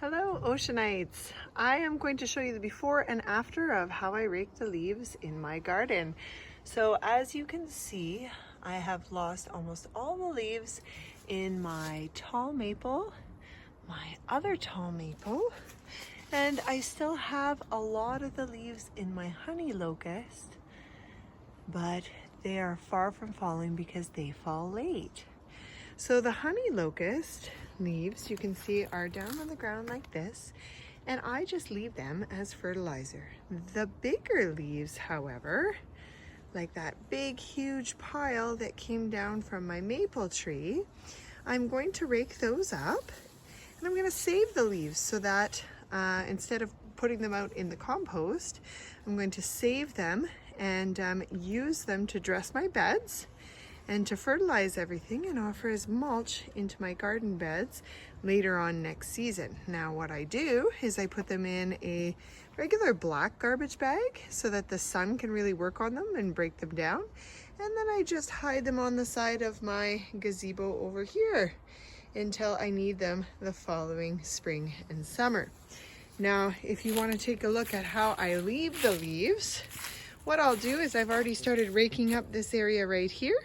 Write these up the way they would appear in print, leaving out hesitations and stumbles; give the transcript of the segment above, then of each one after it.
Hello Oceanites! I am going to show you the before and after of how I rake the leaves in my garden. So as you can see, I have lost almost all the leaves in my tall maple, my other tall maple, and I still have a lot of the leaves in my honey locust, but they are far from falling because they fall late. So the honey locust leaves, you can see, are down on the ground like this, and I just leave them as fertilizer. The bigger leaves, however, like that big huge pile that came down from my maple tree, I'm going to rake those up, and I'm going to save the leaves so that instead of putting them out in the compost, I'm going to save them and use them to dress my beds and to fertilize everything and offer as mulch into my garden beds later on next season. Now what I do is I put them in a regular black garbage bag so that the sun can really work on them and break them down, and then I just hide them on the side of my gazebo over here until I need them the following spring and summer. Now if you want to take a look at how I leave the leaves, what I'll do is I've already started raking up this area right here.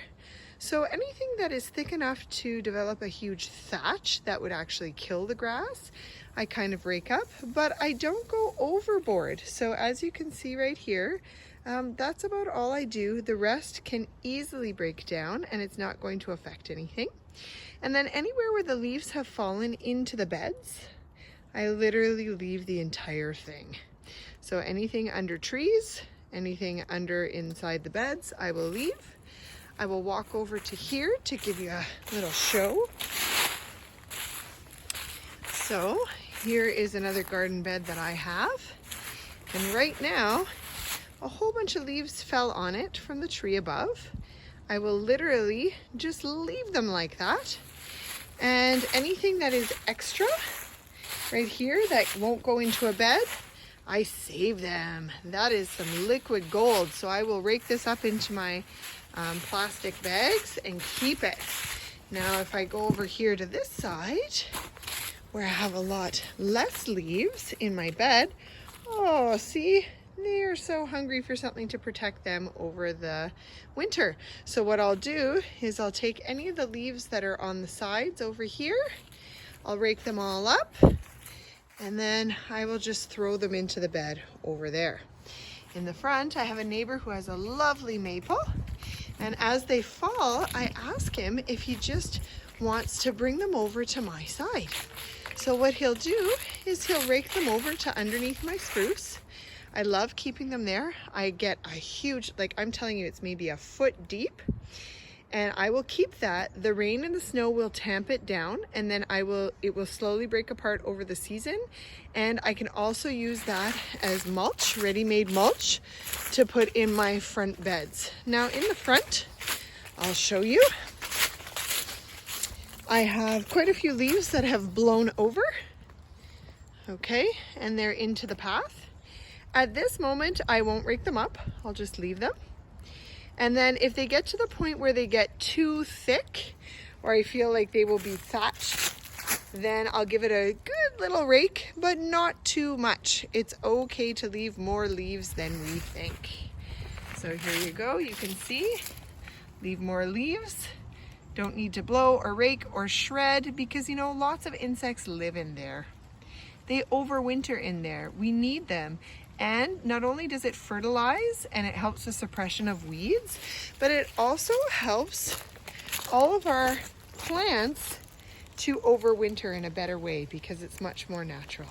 So anything that is thick enough to develop a huge thatch that would actually kill the grass, I kind of rake up, but I don't go overboard. So as you can see right here, that's about all I do. The rest can easily break down and it's not going to affect anything. And then anywhere where the leaves have fallen into the beds, I literally leave the entire thing. So anything under trees, anything under inside the beds, I will leave. I will walk over to here to give you a little show. So here is another garden bed that I have. And right now, a whole bunch of leaves fell on it from the tree above. I will literally just leave them like that. And anything that is extra right here that won't go into a bed, I save them. That is some liquid gold. So I will rake this up into my plastic bags and keep it. Now if I go over here to this side where I have a lot less leaves in my bed, oh, see, they are so hungry for something to protect them over the winter. So what I'll do is I'll take any of the leaves that are on the sides over here, I'll rake them all up, and then I will just throw them into the bed over there. In the front, I have a neighbor who has a lovely maple, and as they fall, I ask him if he just wants to bring them over to my side. So what he'll do is he'll rake them over to underneath my spruce. I love keeping them there. I get a huge, like I'm telling you, it's maybe a foot deep, and I will keep that. The rain and the snow will tamp it down, and then it will slowly break apart over the season. And I can also use that as mulch, ready-made mulch, to put in my front beds. Now in the front, I'll show you. I have quite a few leaves that have blown over. Okay, and they're into the path. At this moment, I won't rake them up. I'll just leave them. And then if they get to the point where they get too thick, or I feel like they will be thatched, then I'll give it a good little rake, but not too much. It's okay to leave more leaves than we think. So here you go, you can see, leave more leaves. Don't need to blow or rake or shred because, you know, lots of insects live in there. They overwinter in there. We need them. And not only does it fertilize and it helps the suppression of weeds, but it also helps all of our plants to overwinter in a better way because it's much more natural.